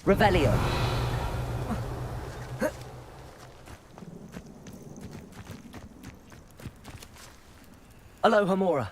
Revelio. Aloha Mora.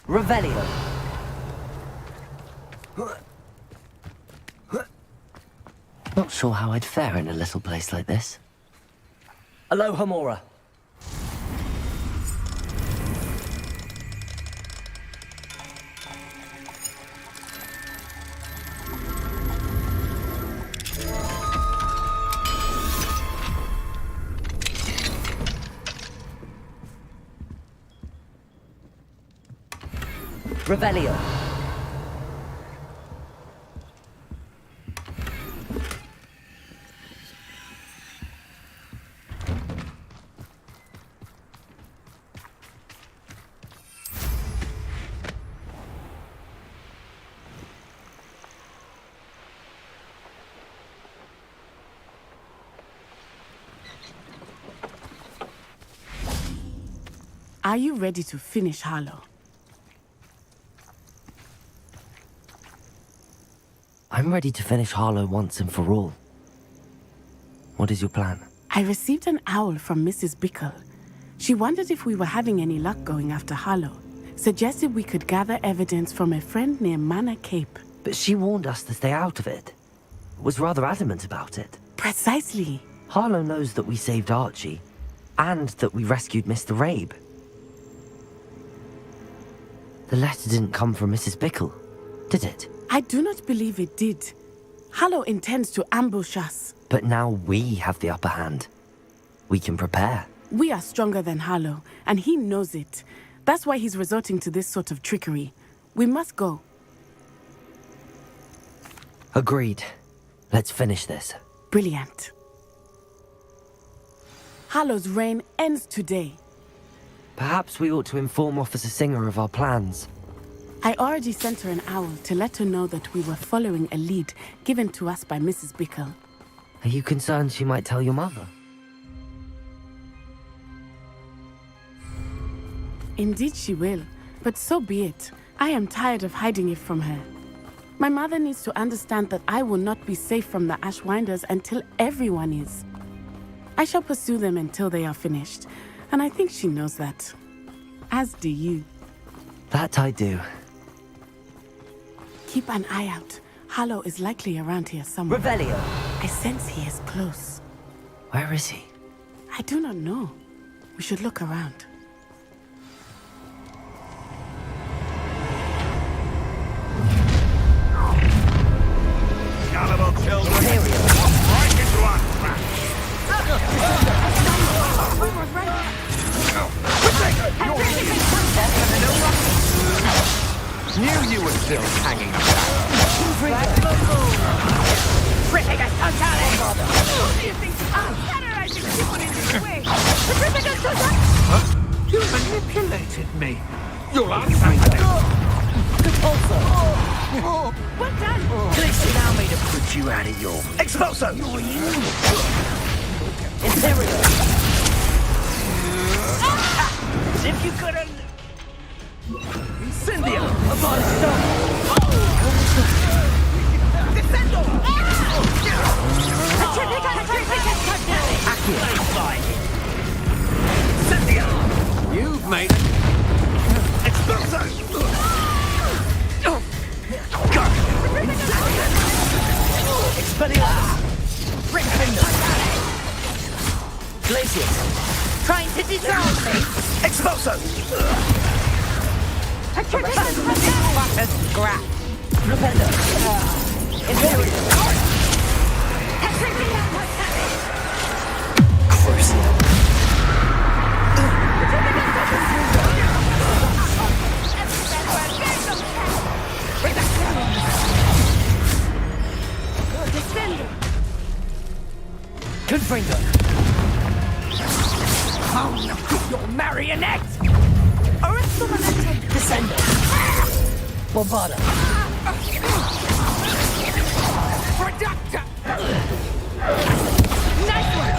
Revelio. Not sure how I'd fare in a little place like this. Aloha Mora. Revelio. Are you ready to finish Harlow? I'm ready to finish Harlow once and for all. What is your plan? I received an owl from Mrs. Bickle. She wondered if we were having any luck going after Harlow. Suggested we could gather evidence from a friend near Manor Cape. But she warned us to stay out of it. Was rather adamant about it. Precisely. Harlow knows that we saved Archie, and that we rescued Mr. Rabe. The letter didn't come from Mrs. Bickle, did it? I do not believe it did. Harlow intends to ambush us. But now we have the upper hand. We can prepare. We are stronger than Harlow, and he knows it. That's why he's resorting to this sort of trickery. We must go. Agreed. Let's finish this. Brilliant. Harlow's reign ends today. Perhaps we ought to inform Officer Singer of our plans. I already sent her an owl to let her know that we were following a lead given to us by Mrs. Bickle. Are you concerned she might tell your mother? Indeed she will, but so be it. I am tired of hiding it from her. My mother needs to understand that I will not be safe from the Ashwinders until everyone is. I shall pursue them until they are finished, and I think she knows that. As do you. That I do. Keep an eye out. Harlow is likely around here somewhere. Revelio. I sense he is close. Where is he? I do not know. We should look around. Cannibal children! Right into our trap! We were right. Knew you were still hanging around. You manipulated me. You'll answer me. Well done. Please allow me to put you out of your... Expulso! Interior! As if you couldn't... Incendio! Abolish stone! Descendo! Incendio! You've made it. Expulso! Expelliarmus! Brick Finger! Glacius! Trying to disarm me! Expulso! A scrap. Repender. Imperial. Crucial. Confringo. Your marionette! Descender. Bombarda. Productor! Nice one!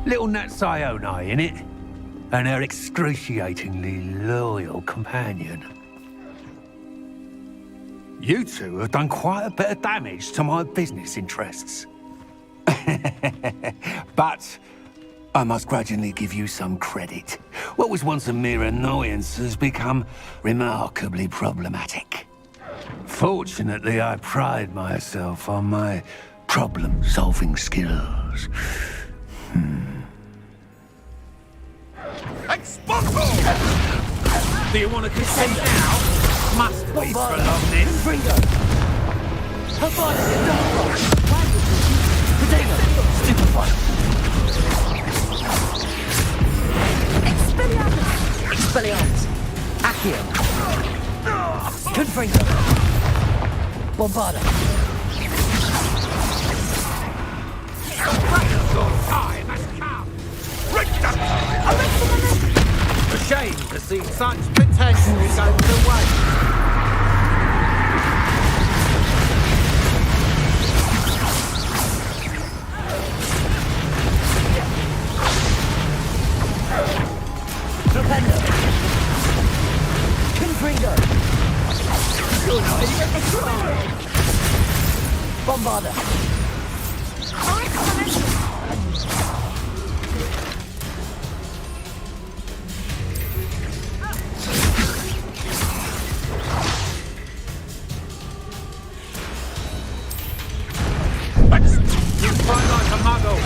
Little Nat Sioni, innit? And her excruciatingly loyal companion. You two have done quite a bit of damage to my business interests. But I must grudgingly give you some credit. What was once a mere annoyance has become remarkably problematic. Fortunately, I pride myself on my problem-solving skills. Expulso! Do you want to consent now? Must we prolong this? Confringo. Bombarda. Potato. Stupefy. Expelliarmus. Accio. Confringo. Bombarda. Your time has come! A shame to see such potential go to waste. Repender. Confringo. Bombarda. You fight like a muggle.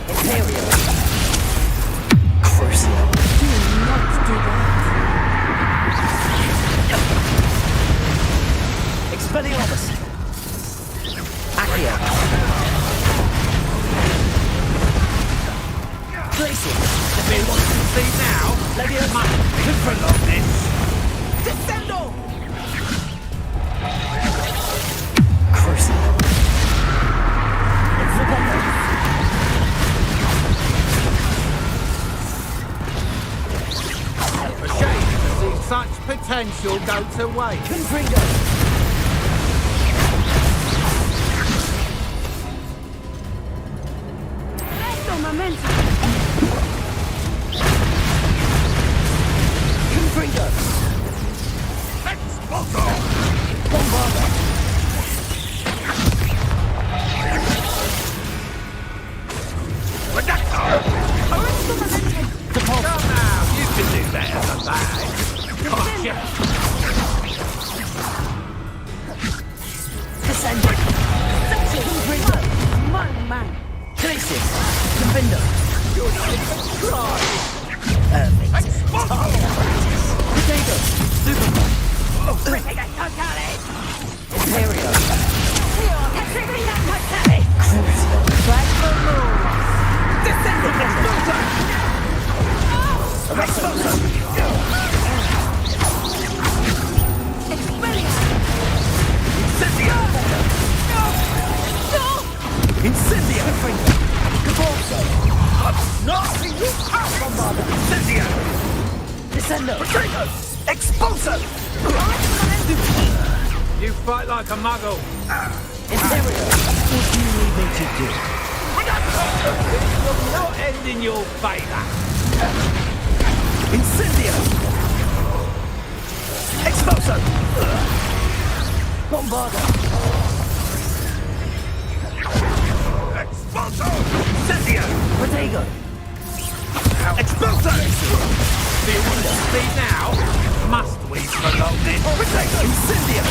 Imperial. Crucial. Do not do that. Expelliarmus. Accio. Glacier. If you want to see now, Leviosa. must we prolong this? Descendo! Crucial. Repender. A shame to see such potential go to waste. Confringo. Confringo. Expulso! Bombarda. Reducto! Depulso. Come now, you can do better than that. Gotcha! Descender. Confringo. Man. Glacier. Convindo. You're not even trying! Perfect. Expulso! Potato. Superman. Imperial. Descendo! Expulso! Incendio! Incendio. Depulso. No! Bombarda. Incendio! Descendo. Potato! Expulso! You fight like a muggle. Imperial. What do you need me to do? This will not end in your favour. Incendio! Expulso! Bombardo! Expulso! Incendio! Protego! Expulso! Do you want to speak now? Must we prolong this? Protego! Incendio!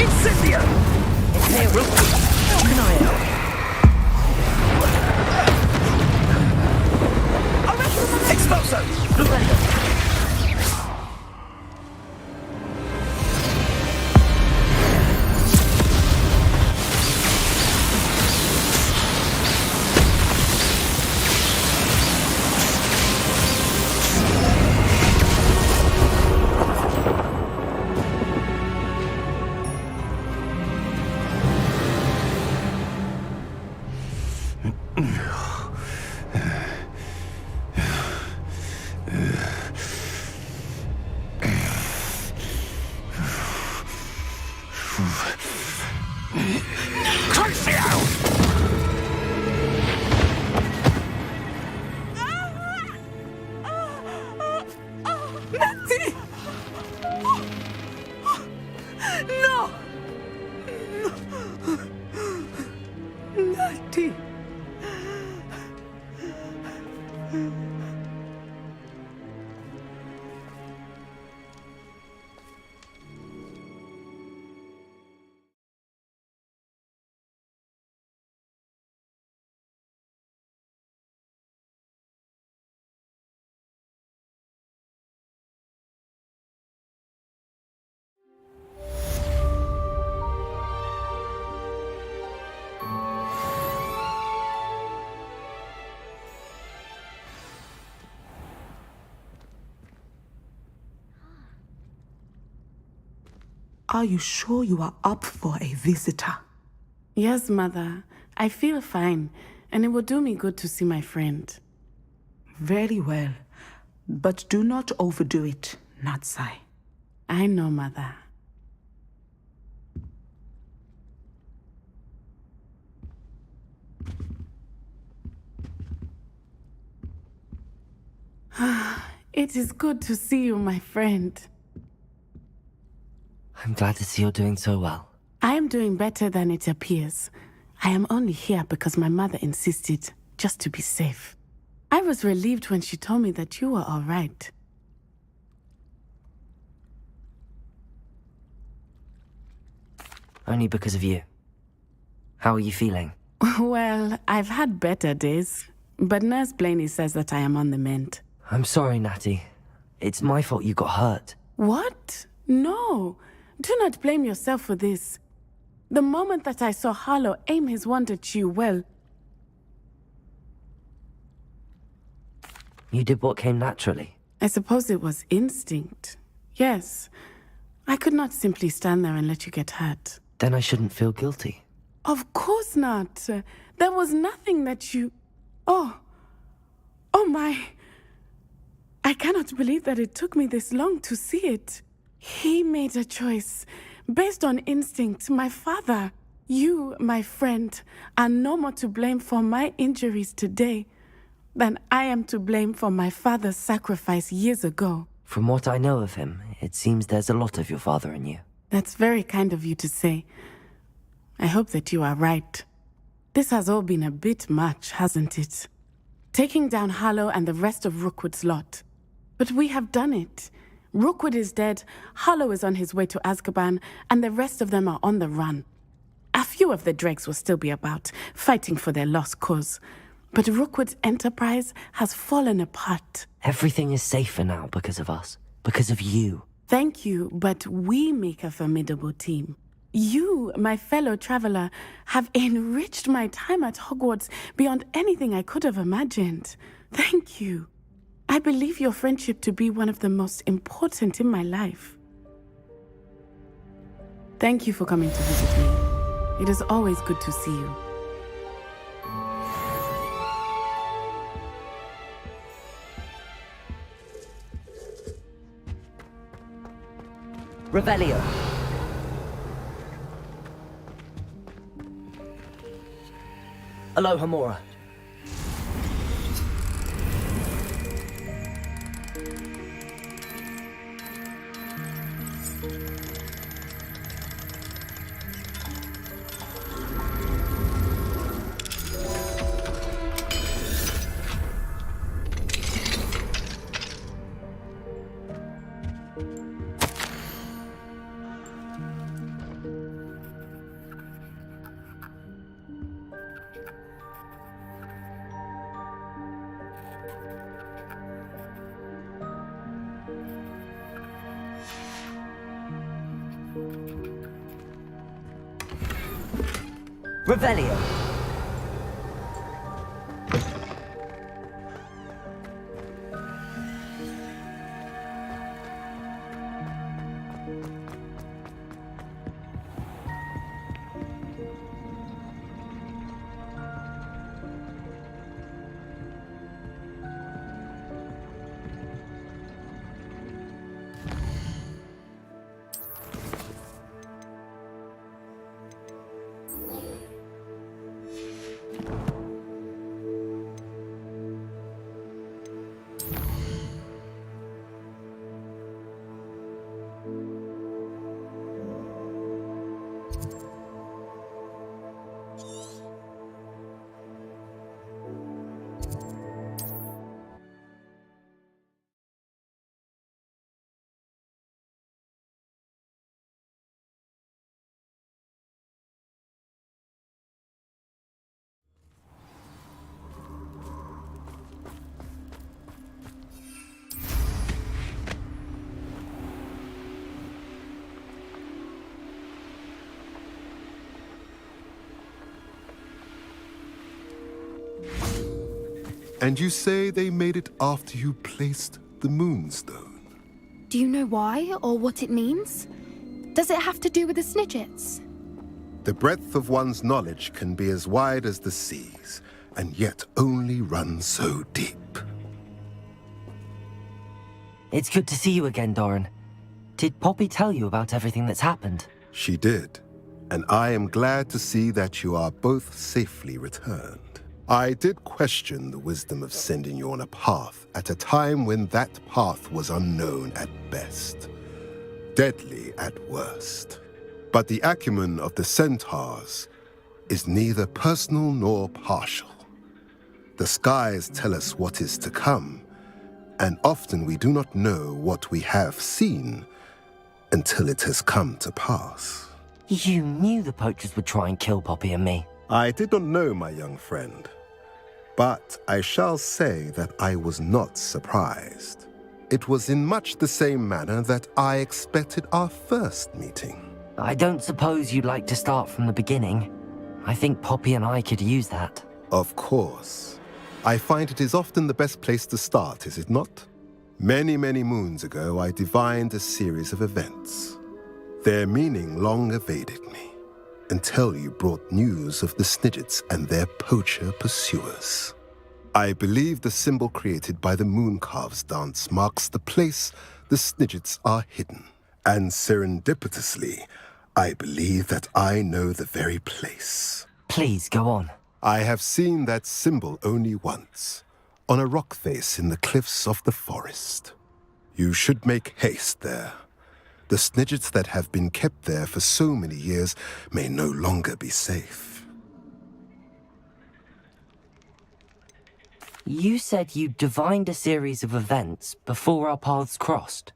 Incendio! Here, Rookwood. How can I help? Expulso! Revelio! Natty! No! Natty! Are you sure you are up for a visitor? Yes, Mother. I feel fine, and it will do me good to see my friend. Very well. But do not overdo it, Natsai. I know, Mother. It is good to see you, my friend. I'm glad to see you're doing so well. I am doing better than it appears. I am only here because my mother insisted, just to be safe. I was relieved when she told me that you were all right. Only because of you. How are you feeling? Well, I've had better days, but Nurse Blaney says that I am on the mend. I'm sorry, Natty. It's my fault you got hurt. What? No. Do not blame yourself for this. The moment that I saw Harlow aim his wand at you, well... You did what came naturally. I suppose it was instinct. Yes. I could not simply stand there and let you get hurt. Then I shouldn't feel guilty. Of course not. There was nothing that you... Oh. Oh my... I cannot believe that it took me this long to see it. He made a choice based on instinct. My father, you, my friend, are no more to blame for my injuries today than I am to blame for my father's sacrifice years ago. From what I know of him, it seems there's a lot of your father in you. That's very kind of you to say. I hope that you are right. This has all been a bit much, hasn't it? Taking down Harlow and the rest of Rookwood's lot. But we have done it. Rookwood is dead, Harlow is on his way to Azkaban, and the rest of them are on the run. A few of the dregs will still be about, fighting for their lost cause. But Rookwood's enterprise has fallen apart. Everything is safer now because of us. Because of you. Thank you, but we make a formidable team. You, my fellow traveler, have enriched my time at Hogwarts beyond anything I could have imagined. Thank you. I believe your friendship to be one of the most important in my life. Thank you for coming to visit me. It is always good to see you. Revelio. Alohomora. Revelio. And you say they made it after you placed the Moonstone? Do you know why or what it means? Does it have to do with the Snidgets? The breadth of one's knowledge can be as wide as the seas, and yet only run so deep. It's good to see you again, Doran. Did Poppy tell you about everything that's happened? She did, and I am glad to see that you are both safely returned. I did question the wisdom of sending you on a path at a time when that path was unknown at best, deadly at worst. But the acumen of the centaurs is neither personal nor partial. The skies tell us what is to come, and often we do not know what we have seen until it has come to pass. You knew the poachers would try and kill Poppy and me. I did not know, my young friend, but I shall say that I was not surprised. It was in much the same manner that I expected our first meeting. I don't suppose you'd like to start from the beginning. I think Poppy and I could use that. Of course. I find it is often the best place to start, is it not? Many, many moons ago, I divined a series of events. Their meaning long evaded me, until you brought news of the Snidgets and their poacher pursuers. I believe the symbol created by the Mooncalves dance marks the place the Snidgets are hidden. And serendipitously, I believe that I know the very place. Please, go on. I have seen that symbol only once, on a rock face in the cliffs of the forest. You should make haste there. The Snidgets that have been kept there for so many years may no longer be safe. You said you divined a series of events before our paths crossed.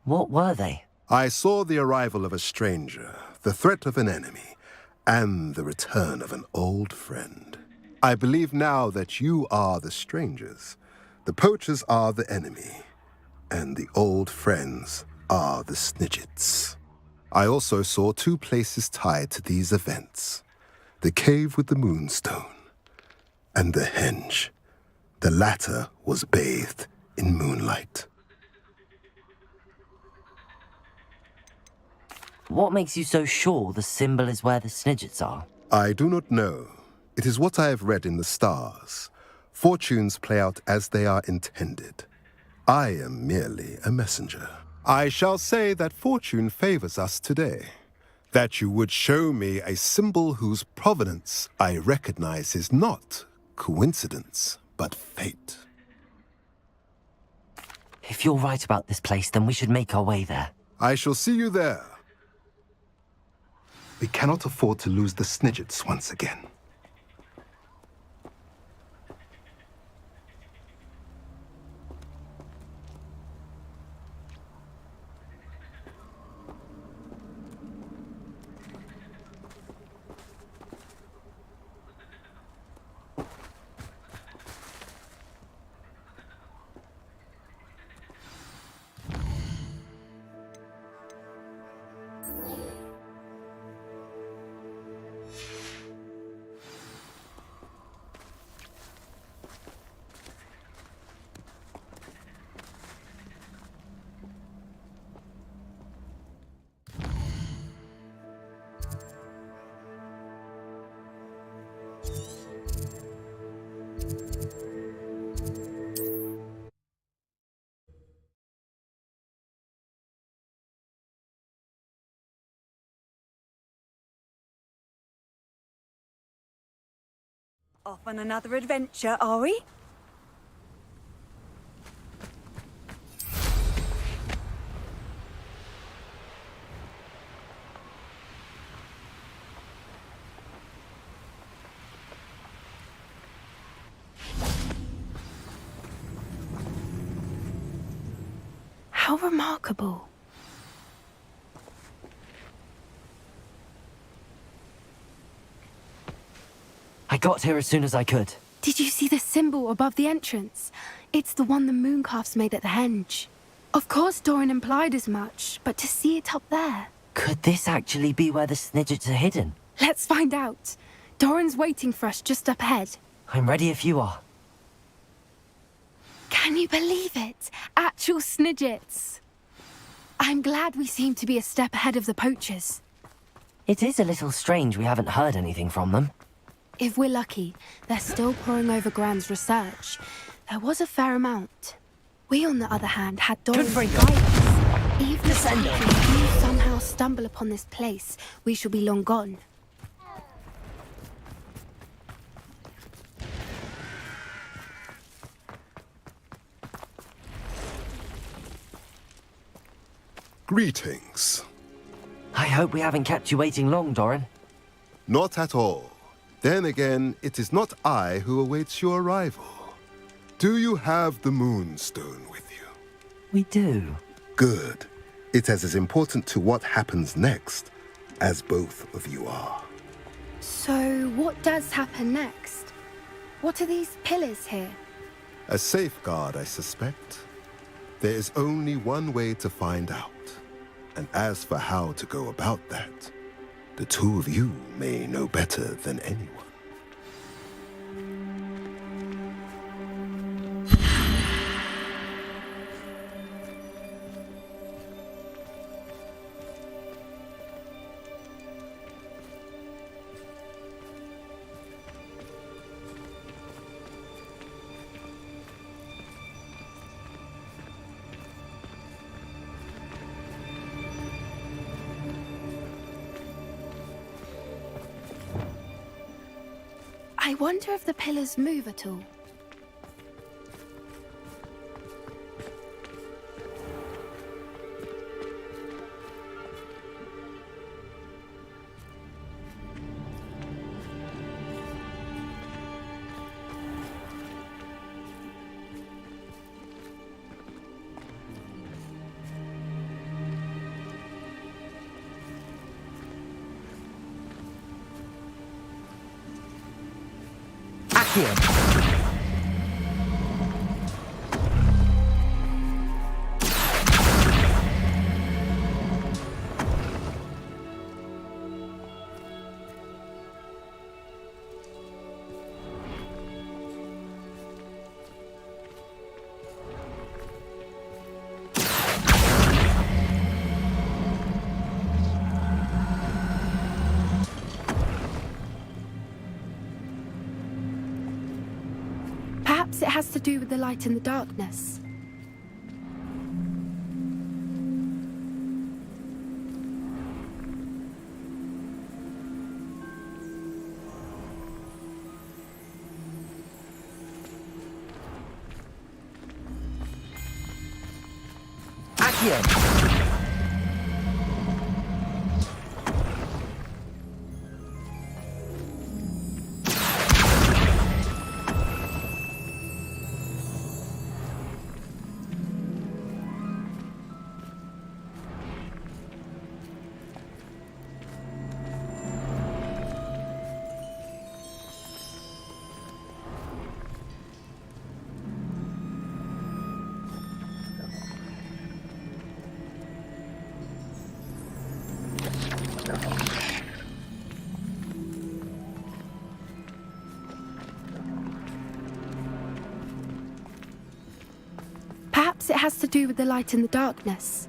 What were they? I saw the arrival of a stranger, the threat of an enemy, and the return of an old friend. I believe now that you are the strangers, the poachers are the enemy, and the old friends are the Snidgets. I also saw two places tied to these events: the cave with the Moonstone and the henge. The latter was bathed in moonlight. What makes you so sure the symbol is where the Snidgets are? I do not know. It is what I have read in the stars. Fortunes play out as they are intended. I am merely a messenger. I shall say that fortune favors us today. That you would show me a symbol whose provenance I recognize is not coincidence, but fate. If you're right about this place, then we should make our way there. I shall see you there. We cannot afford to lose the Snidgets once again. Off on another adventure, are we? How remarkable. I got here as soon as I could. Did you see the symbol above the entrance? It's the one the mooncalfs made at the henge. Of course Doran implied as much, but to see it up there... Could this actually be where the Snidgets are hidden? Let's find out. Doran's waiting for us just up ahead. I'm ready if you are. Can you believe it? Actual Snidgets. I'm glad we seem to be a step ahead of the poachers. It is a little strange we haven't heard anything from them. If we're lucky, they're still poring over Gran's research. There was a fair amount. We, on the other hand, had Doran's guidance. Even if we somehow stumble upon this place, we shall be long gone. Greetings. I hope we haven't kept you waiting long, Doran. Not at all. Then again, it is not I who awaits your arrival. Do you have the Moonstone with you? We do. Good. It is as important to what happens next as both of you are. So, what does happen next? What are these pillars here? A safeguard, I suspect. There is only one way to find out. And as for how to go about that, the two of you may know better than anyone. I wonder if the pillars move at all. Here. Perhaps it has to do with the light in the darkness. Accio! Perhaps it has to do with the light in the darkness.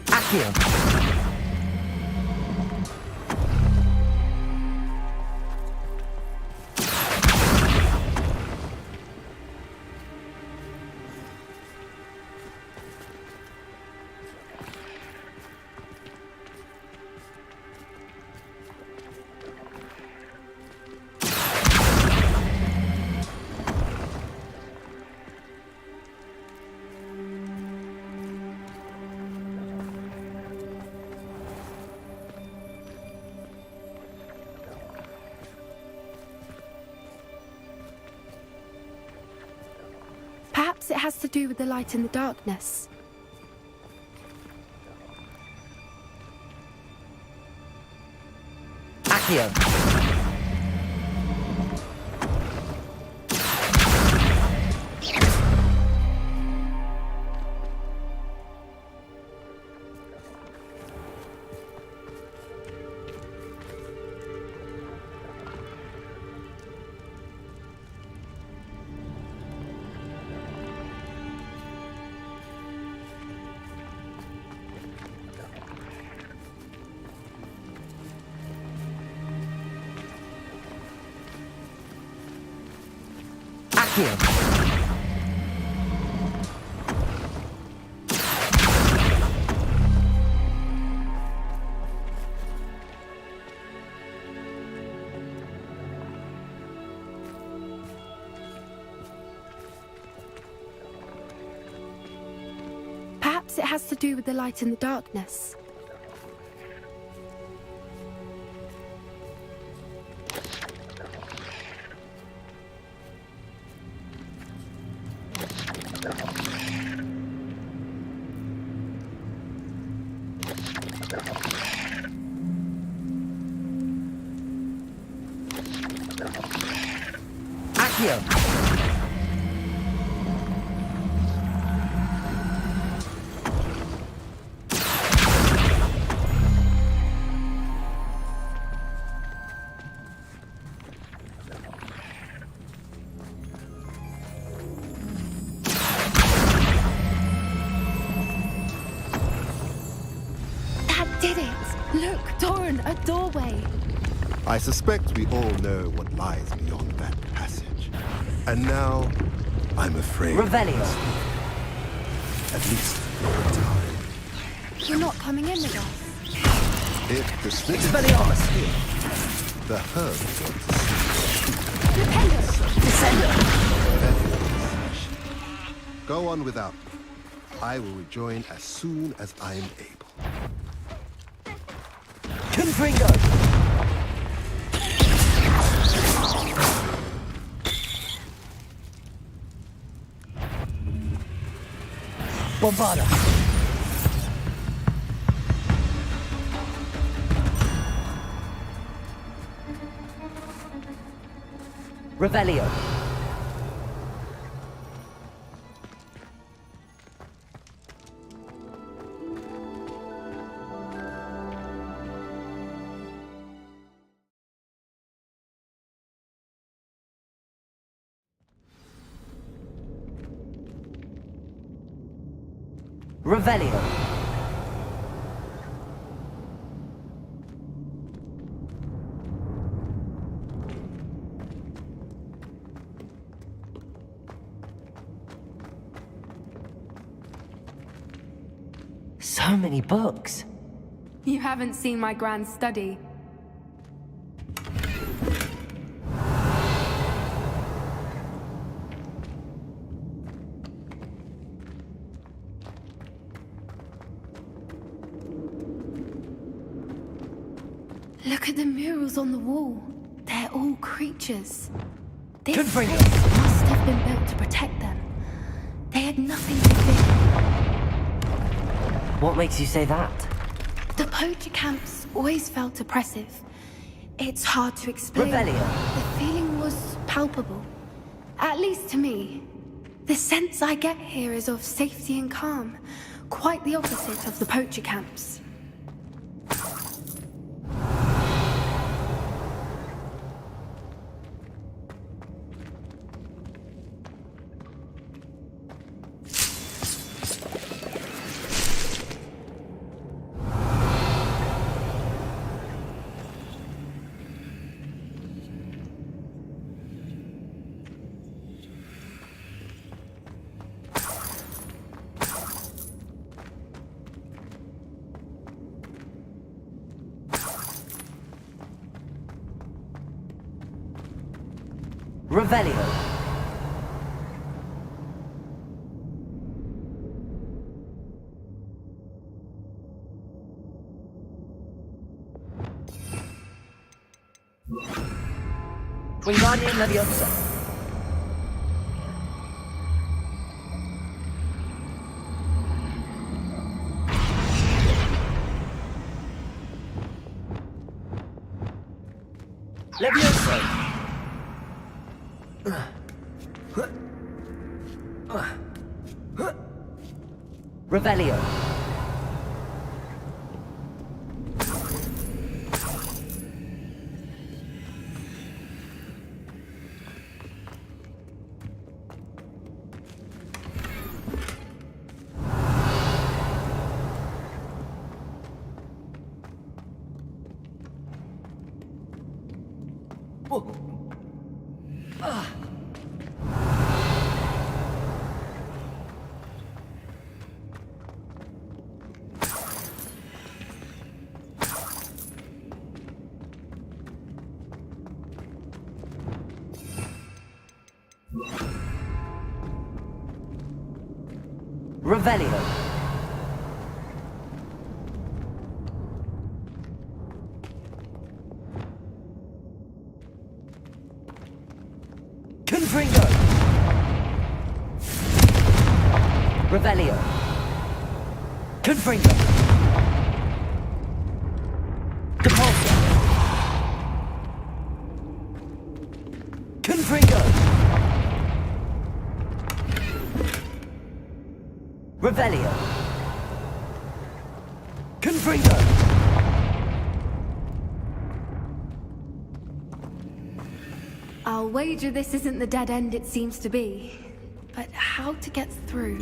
Accio! Perhaps it has to do with the light in the darkness. Accio. Accio. Perhaps it has to do with the light in the darkness. Accio. That did it! Look, Doran, a doorway. I suspect we all know what lies beyond that passage. And now, I'm afraid... Revelio. At least for a time. You're not coming in with us. If the spirit... Expelliarmus. The herb wants Descender. Go on without me. I will rejoin as soon as I am able. Confringo. Bombarda. Revelio. Revelio. So many books. You haven't seen my grand study. Look at the murals on the wall. They're all creatures. This Confringo. place must have been built to protect them. They had nothing to fear. What makes you say that? The poacher camps always felt oppressive. It's hard to explain. Revelio. The feeling was palpable. At least to me. The sense I get here is of safety and calm. Quite the opposite of the poacher camps. Revelio. Wingardium Leviosa. Levioso! Revelio. Revelio. Confringo. Revelio. Confringo. Depulso. Confringo. Revelio. Confringo. I'll wager this isn't the dead end it seems to be. But how to get through?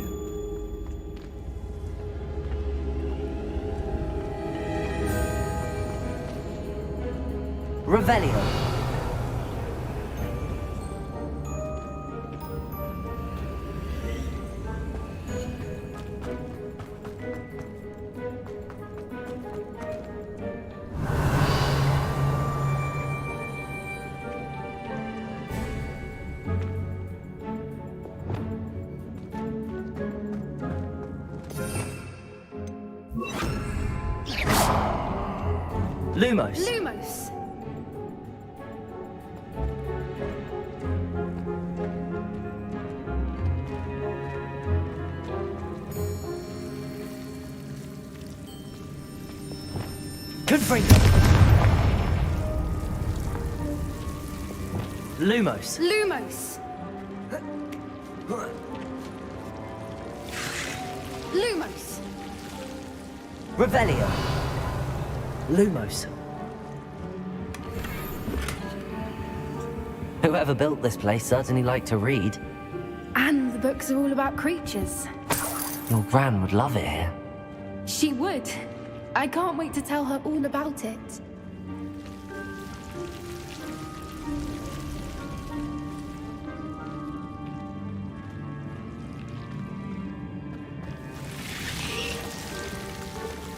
Revelio. Lumos. Lumos! Confringo. Lumos. Lumos! Lumos! Revelio. Lumos. Whoever built this place certainly liked to read. And the books are all about creatures. Your Gran would love it here. She would. I can't wait to tell her all about it.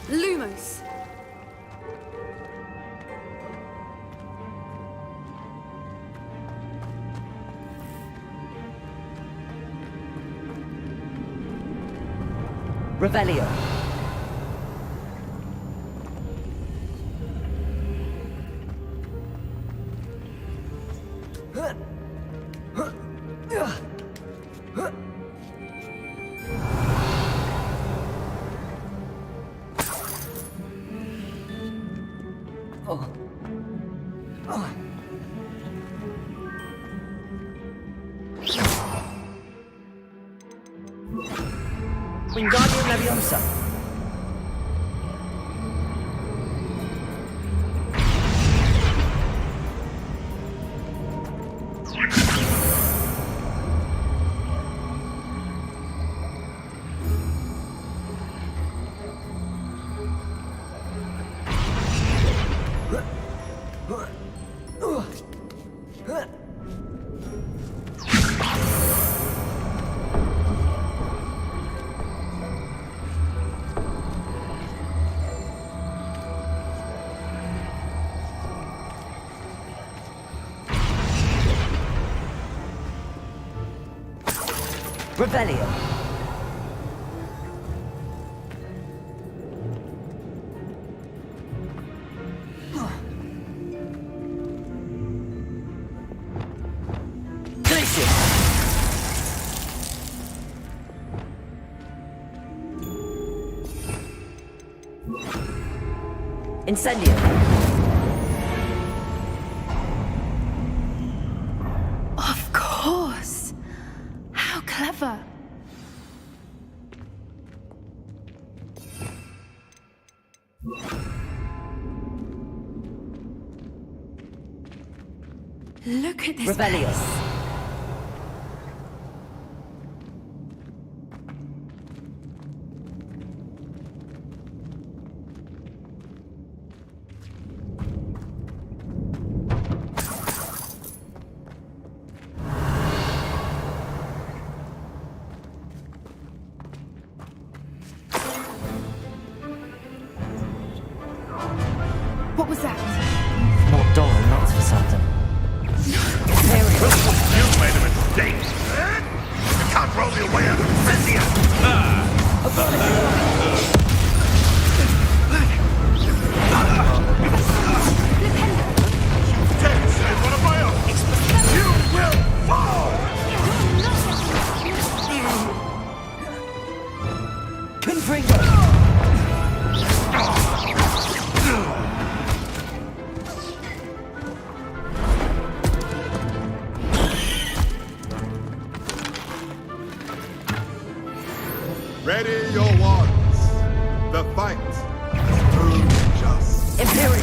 Lumos. Revelio. Wingardium Leviosa. Revelio. Glacius. Incendio. Look at this Revelio. place. What was that? Not Doran, that's for certain. You've made a mistake. You can't roll your way out of Cynthia. Say one of my own. You will fall. Confringo. Ready your wands. The fight is proved just. Imperial.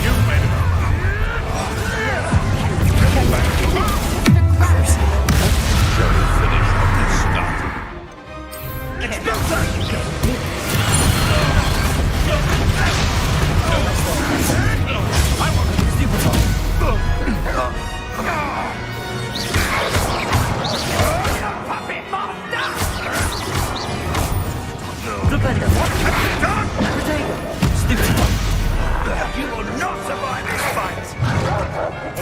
You've made it. Shall we finish what we started? You will not survive this fight!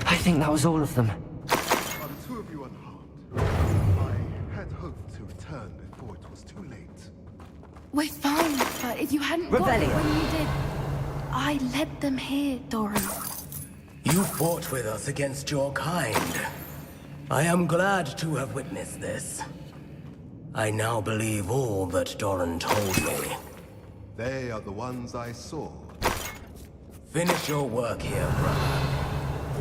I think that was all of them. Are the two of you unharmed? I had hoped to return before it was too late. We're fine, but if you hadn't got it Revelio. when you did, I led them here, Doran. You fought with us against your kind. I am glad to have witnessed this. I now believe all that Doran told me. They are the ones I saw. Finish your work here, brother.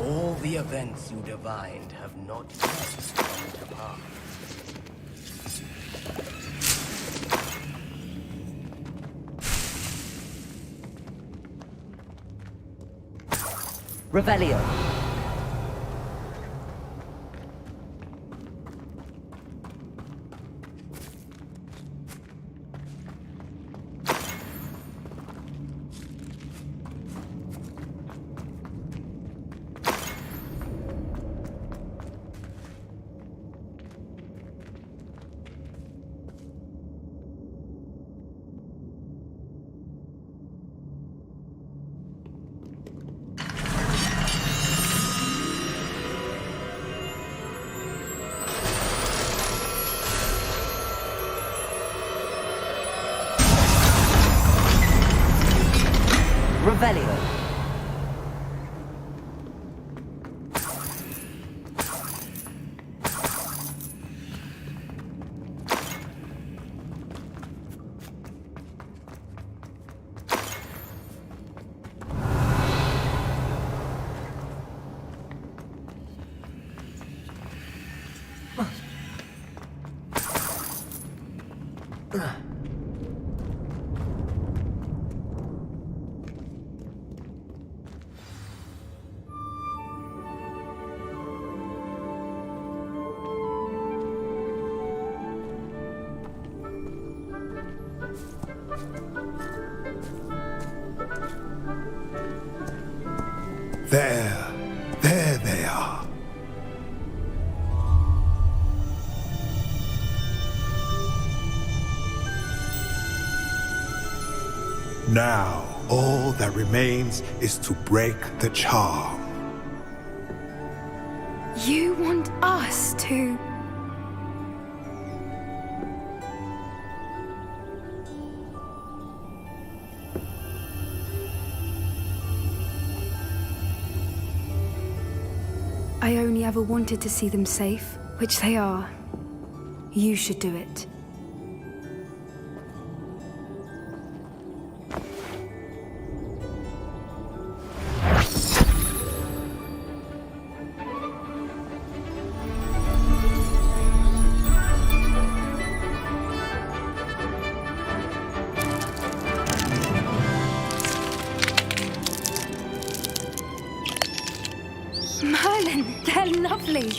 All the events you divined have not yet come to pass. Revelio. Revelio. There they are. Now, all that remains is to break the charm. You want us to... I only ever wanted to see them safe, which they are. You should do it. Merlin, they're lovely.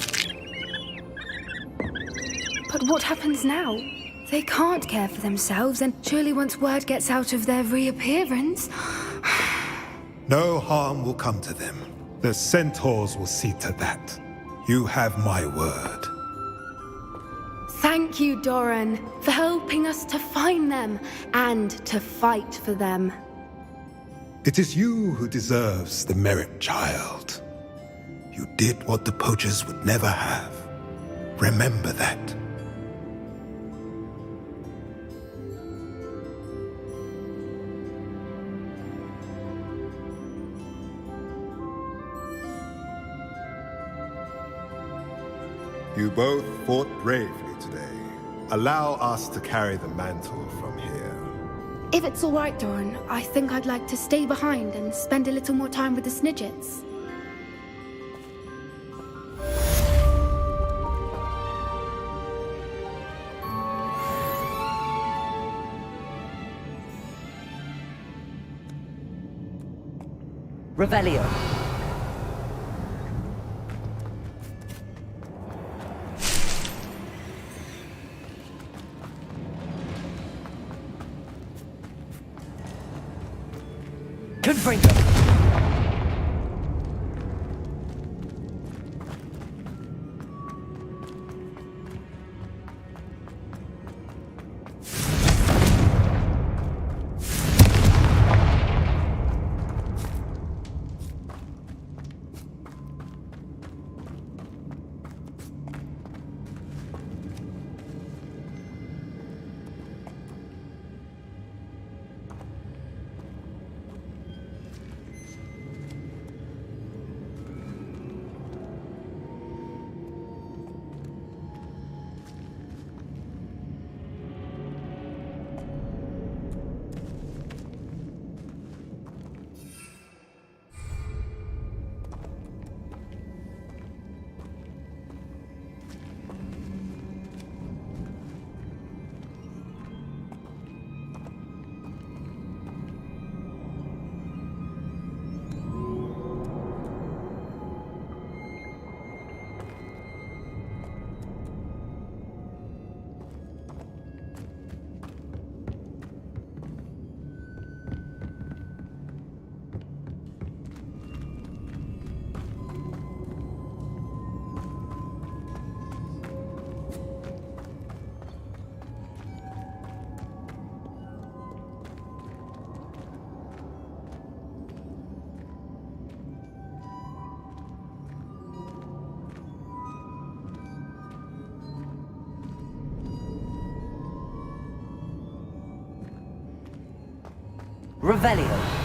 But what happens now? They can't care for themselves, and surely once word gets out of their reappearance... No harm will come to them. The centaurs will see to that. You have my word. Thank you, Doran, for helping us to find them and to fight for them. It is you who deserves the merit, child. You did what the poachers would never have. Remember that. You both fought bravely today. Allow us to carry the mantle from here. If it's all right, Doran, I think I'd like to stay behind and spend a little more time with the Snidgets. Revelio. Confringo. Revelio.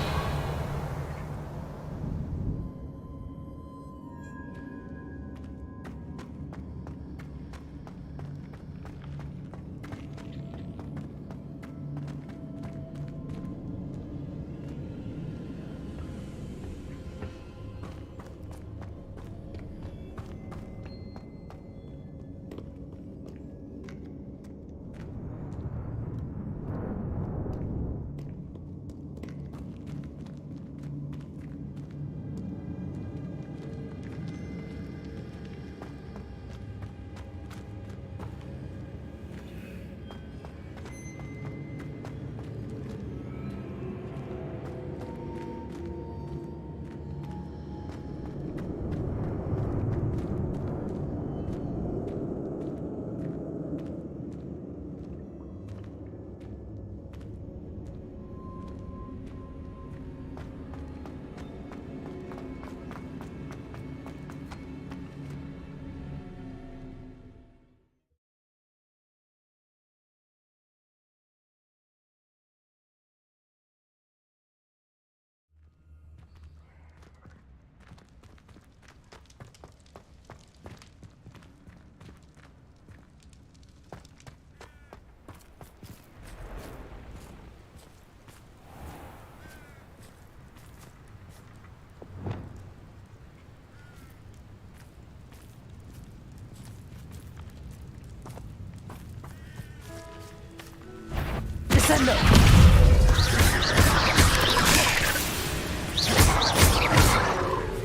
Descendo!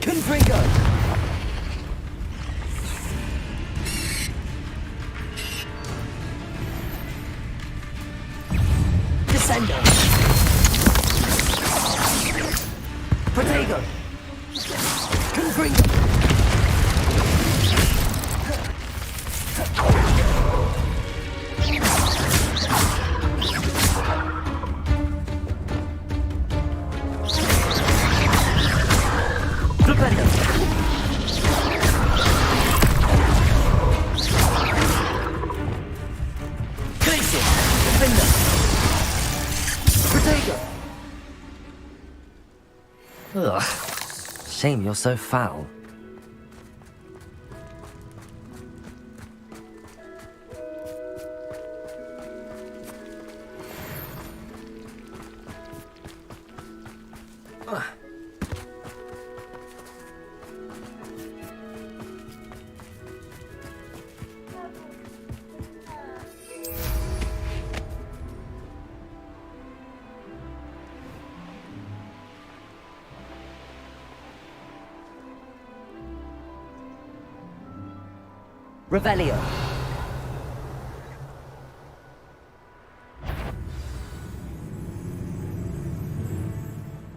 Confringo! Descendo! Protego! Confringo! Flipendo! Glacier! Defender! Protego! Ugh. Shame you're so foul. Revelio!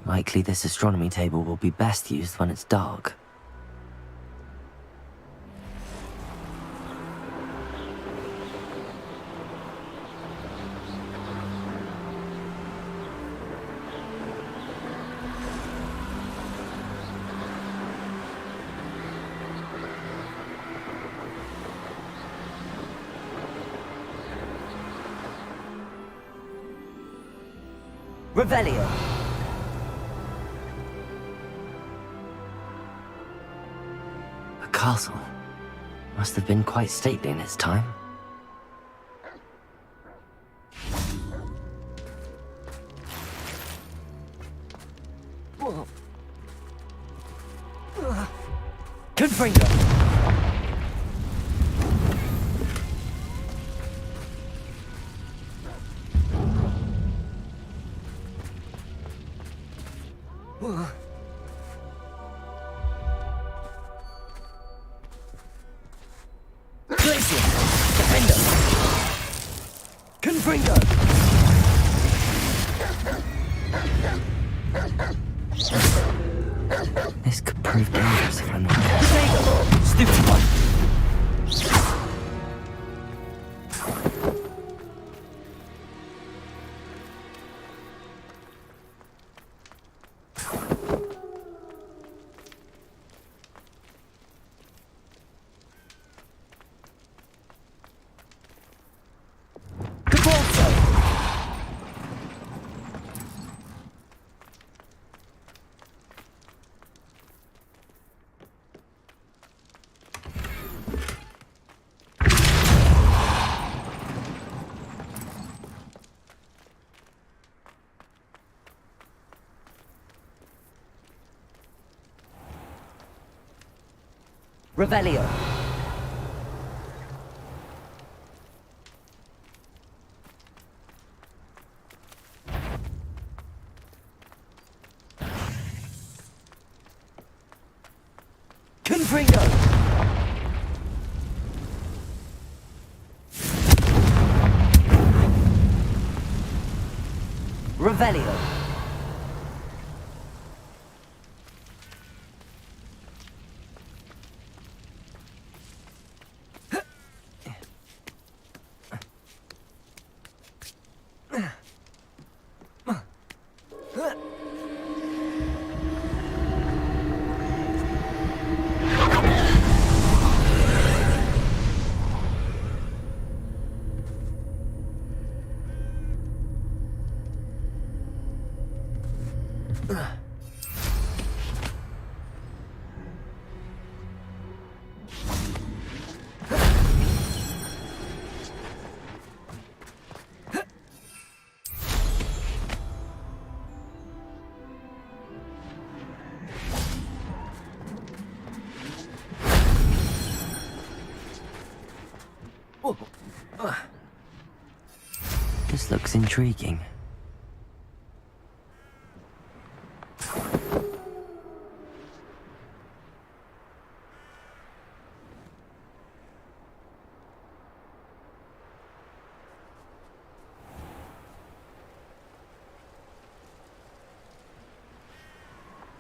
Likely this astronomy table will be best used when it's dark. Revelio! A castle. Must have been quite stately in its time. Confringo! Glacier! Defender! Confringo! This could prove dangerous if I'm not careful. Protego! Stupid one! Revelio! Confringo! Revelio! This looks intriguing.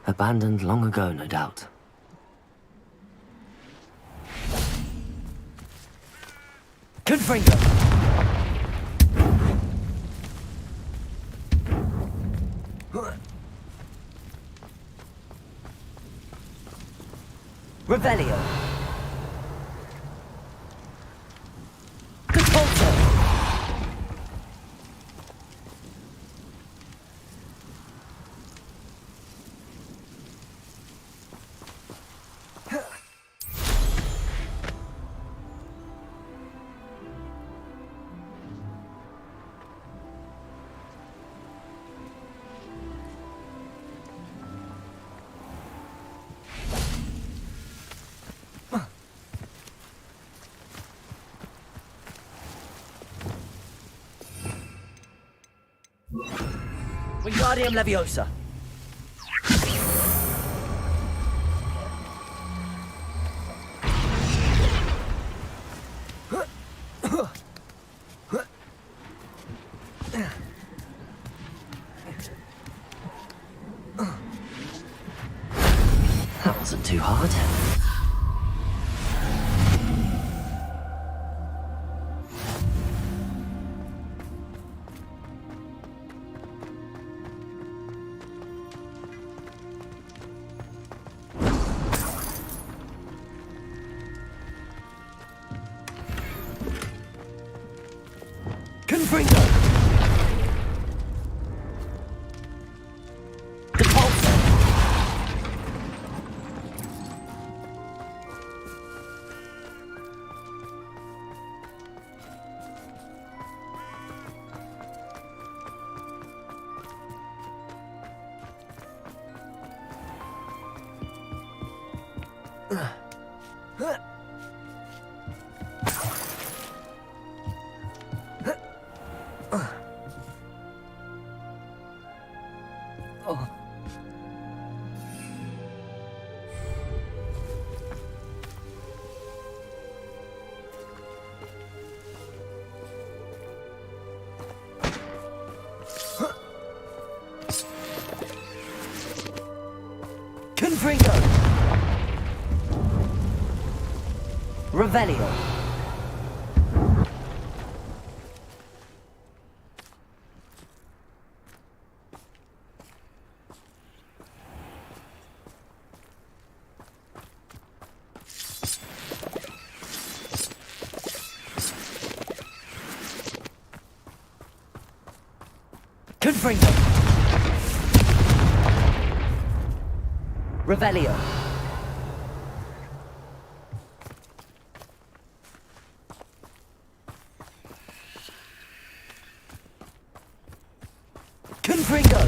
Abandoned long ago, no doubt. Confringo! Revelio! Convolto! Wingardium Leviosa. That wasn't too hard. Confringo! Convolto! Confringo! Revelio! Confringo! Revelio! Confringo!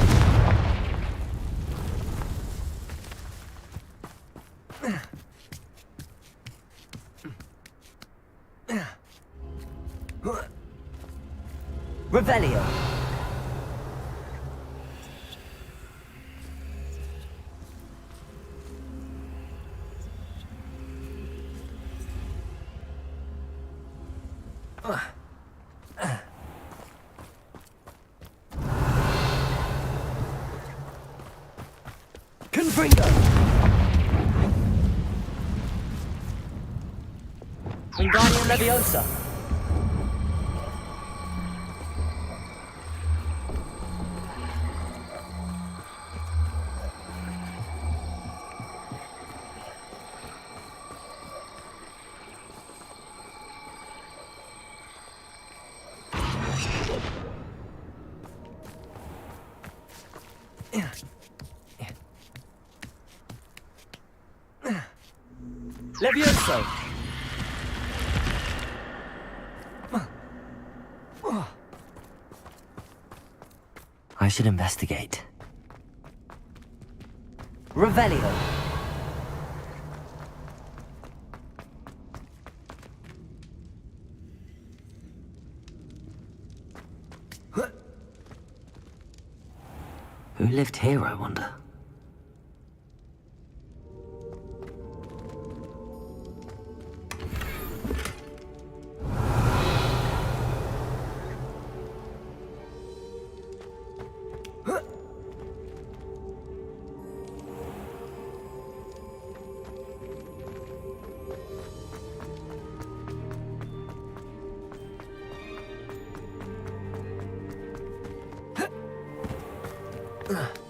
Revelio! Confringo! Wingardium Leviosa! Levioso! I should investigate. Revelio! Who lived here, I wonder? Ugh.